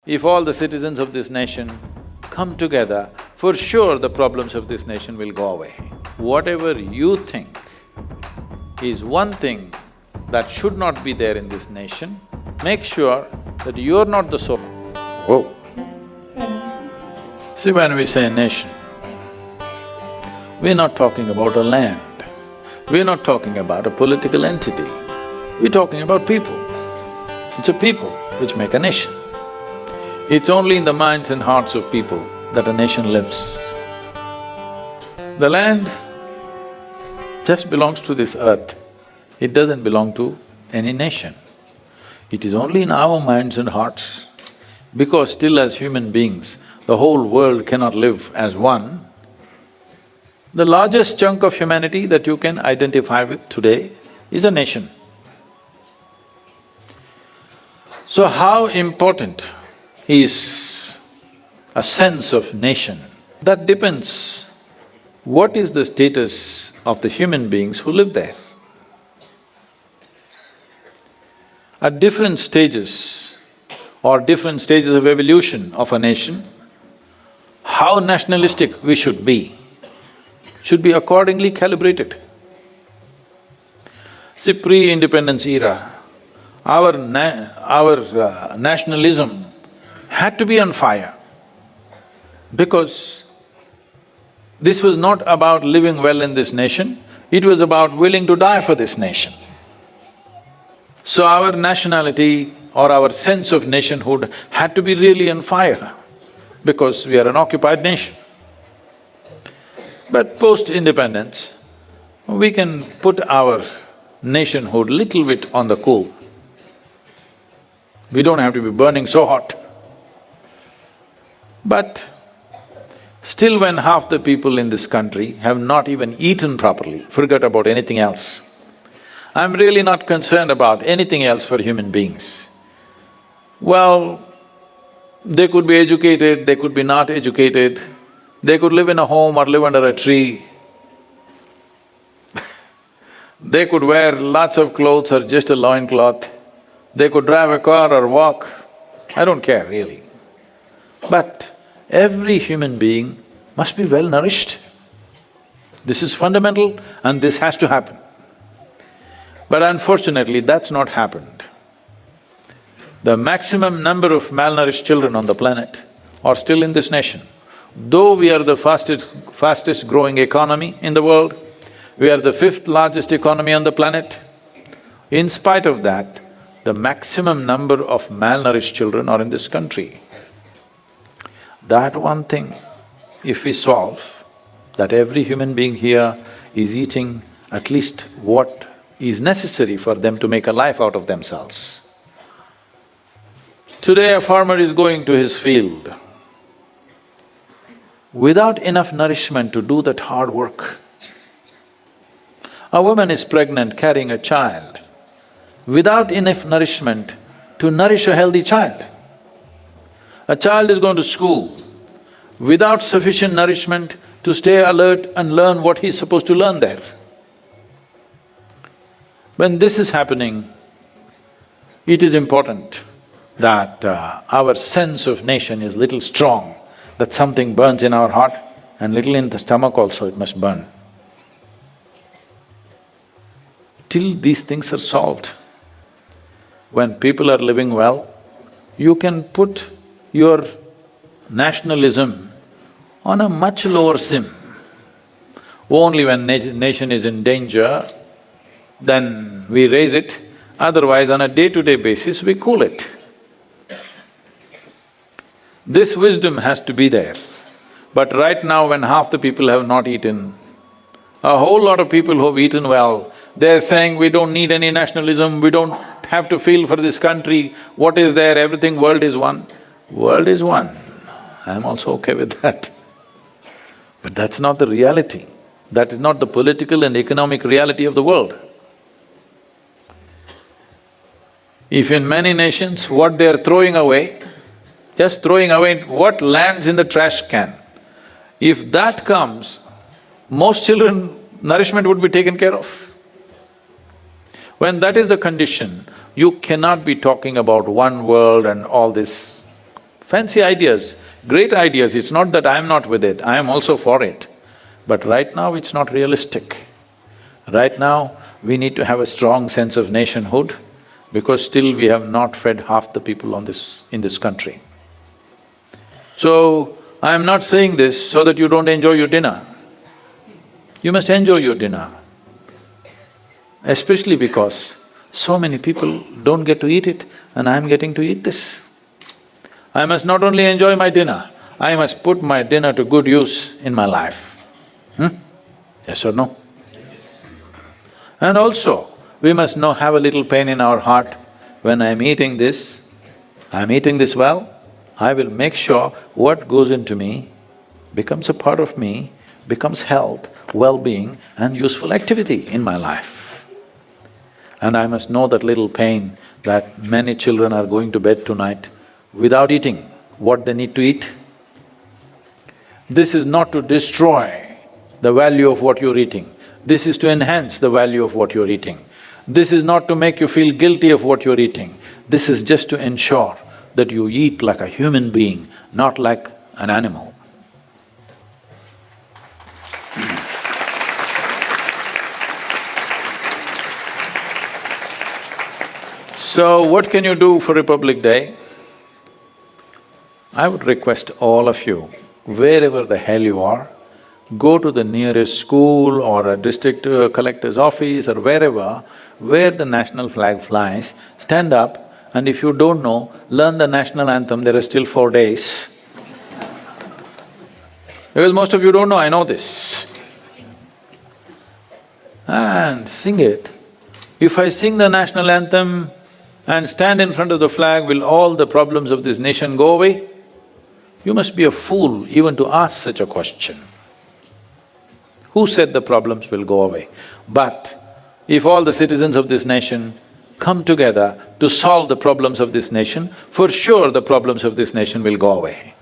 If all the citizens of this nation come together, for sure the problems of this nation will go away. Whatever you think is one thing that should not be there in this nation, make sure that you're not the soul. Whoa! See, when we say nation, we're not talking about a land, we're not talking about a political entity, we're talking about people. It's a people which make a nation. It's only in the minds and hearts of people that a nation lives. The land just belongs to this earth, it doesn't belong to any nation. It is only in our minds and hearts, because still as human beings, the whole world cannot live as one. The largest chunk of humanity that you can identify with today is a nation. So how important is a sense of nation? That depends what is the status of the human beings who live there. At different stages or different stages of evolution of a nation, how nationalistic we should be accordingly calibrated. See, pre-independence era, our nationalism had to be on fire, because this was not about living well in this nation, it was about willing to die for this nation. So our nationality or our sense of nationhood had to be really on fire, because we are an occupied nation. But post-independence, we can put our nationhood little bit on the cool. We don't have to be burning so hot. But still, when half the people in this country have not even eaten properly, forget about anything else. I'm really not concerned about anything else for human beings. Well, they could be educated, they could be not educated, they could live in a home or live under a tree. They could wear lots of clothes or just a loincloth. They could drive a car or walk, I don't care really. But every human being must be well nourished. This is fundamental and this has to happen. But unfortunately, that's not happened. The maximum number of malnourished children on the planet are still in this nation. Though we are the fastest growing economy in the world, we are the fifth largest economy on the planet, in spite of that, the maximum number of malnourished children are in this country. That one thing, if we solve, that every human being here is eating at least what is necessary for them to make a life out of themselves. Today a farmer is going to his field without enough nourishment to do that hard work. A woman is pregnant carrying a child without enough nourishment to nourish a healthy child. A child is going to school without sufficient nourishment to stay alert and learn what he's supposed to learn there. When this is happening, it is important that our sense of nation is little strong, that something burns in our heart and little in the stomach also it must burn. Till these things are solved, when people are living well, you can put your nationalism on a much lower sim. Only when nation is in danger, then we raise it, otherwise on a day-to-day basis we cool it. This wisdom has to be there. But right now when half the people have not eaten, a whole lot of people who have eaten well, they're saying we don't need any nationalism, we don't have to feel for this country, what is there, everything, world is one. World is one, I'm also okay with that. But that's not the reality, that is not the political and economic reality of the world. If in many nations what they're throwing away, just throwing away what lands in the trash can, if that comes, most children, nourishment would be taken care of. When that is the condition, you cannot be talking about one world and all this fancy ideas, great ideas, it's not that I'm not with it, I am also for it. But right now it's not realistic. Right now, we need to have a strong sense of nationhood because still we have not fed half the people in this country. So, I am not saying this so that you don't enjoy your dinner. You must enjoy your dinner, especially because so many people don't get to eat it and I am getting to eat this. I must not only enjoy my dinner, I must put my dinner to good use in my life. Yes or no? And also, we must have a little pain in our heart. When I'm eating this well, I will make sure what goes into me becomes a part of me, becomes health, well-being and useful activity in my life. And I must know that little pain that many children are going to bed tonight without eating what they need to eat. This is not to destroy the value of what you're eating. This is to enhance the value of what you're eating. This is not to make you feel guilty of what you're eating. This is just to ensure that you eat like a human being, not like an animal. So, what can you do for Republic Day? I would request all of you, wherever the hell you are, go to the nearest school or a district collector's office or wherever, where the national flag flies, stand up and if you don't know, learn the national anthem, there are still 4 days. Because most of you don't know, I know this. And sing it. If I sing the national anthem and stand in front of the flag, will all the problems of this nation go away? You must be a fool even to ask such a question. Who said the problems will go away? But if all the citizens of this nation come together to solve the problems of this nation, for sure the problems of this nation will go away.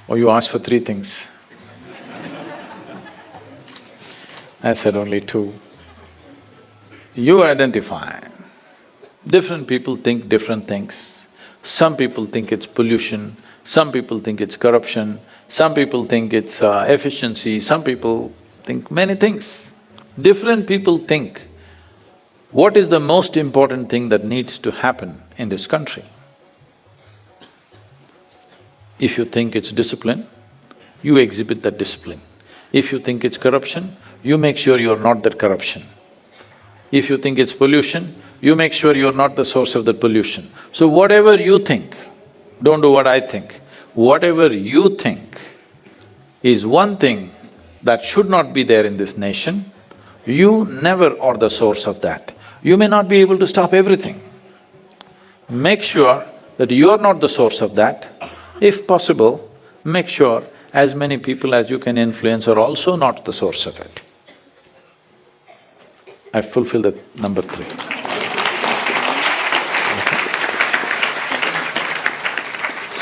Oh, you asked for 3 things. I said only 2. You identify. Different people think different things. Some people think it's pollution, some people think it's corruption, some people think it's efficiency, some people think many things. Different people think what is the most important thing that needs to happen in this country. If you think it's discipline, you exhibit that discipline. If you think it's corruption, you make sure you're not that corruption. If you think it's pollution, you make sure you're not the source of that pollution. So whatever you think, don't do what I think, whatever you think is one thing that should not be there in this nation, you never are the source of that. You may not be able to stop everything. Make sure that you're not the source of that. If possible, make sure as many people as you can influence are also not the source of it. I fulfill the number 3.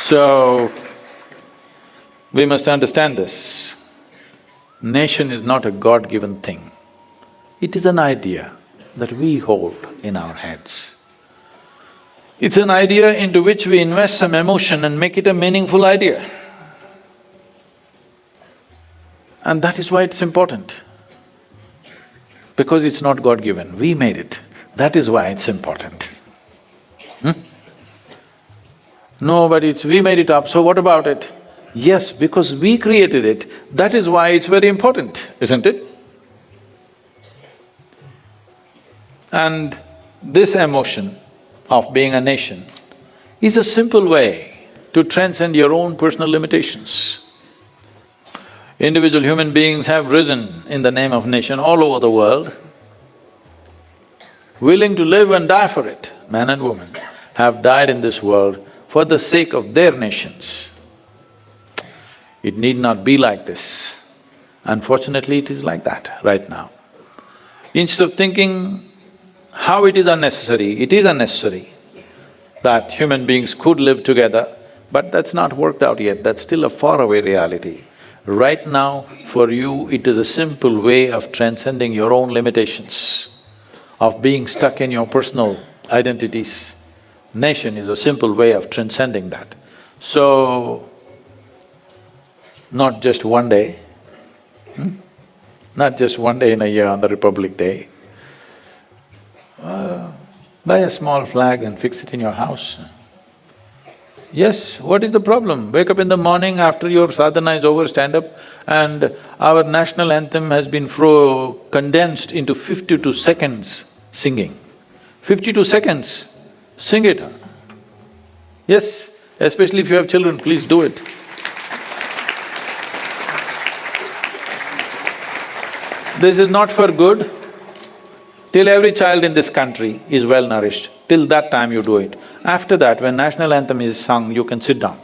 So, we must understand this. Nation is not a God-given thing. It is an idea that we hold in our heads. It's an idea into which we invest some emotion and make it a meaningful idea. And that is why it's important. Because it's not God-given, we made it. That is why it's important. No, but we made it up, so what about it? Yes, because we created it, that is why it's very important, isn't it? And this emotion of being a nation is a simple way to transcend your own personal limitations. Individual human beings have risen in the name of nation all over the world, willing to live and die for it. Man and woman have died in this world for the sake of their nations. It need not be like this. Unfortunately, it is like that right now. Instead of thinking how it is unnecessary that human beings could live together, but that's not worked out yet, that's still a faraway reality. Right now, for you, it is a simple way of transcending your own limitations. of being stuck in your personal identities. Nation is a simple way of transcending that. So, not just one day, not just one day in a year on the Republic Day. Buy a small flag and fix it in your house. Yes, what is the problem? Wake up in the morning after your sadhana is over, stand up, and our national anthem has been condensed into 52 seconds singing. 52 seconds, sing it. Yes, especially if you have children, please do it. This is not for good. Till every child in this country is well nourished, till that time you do it. After that, when national anthem is sung, you can sit down.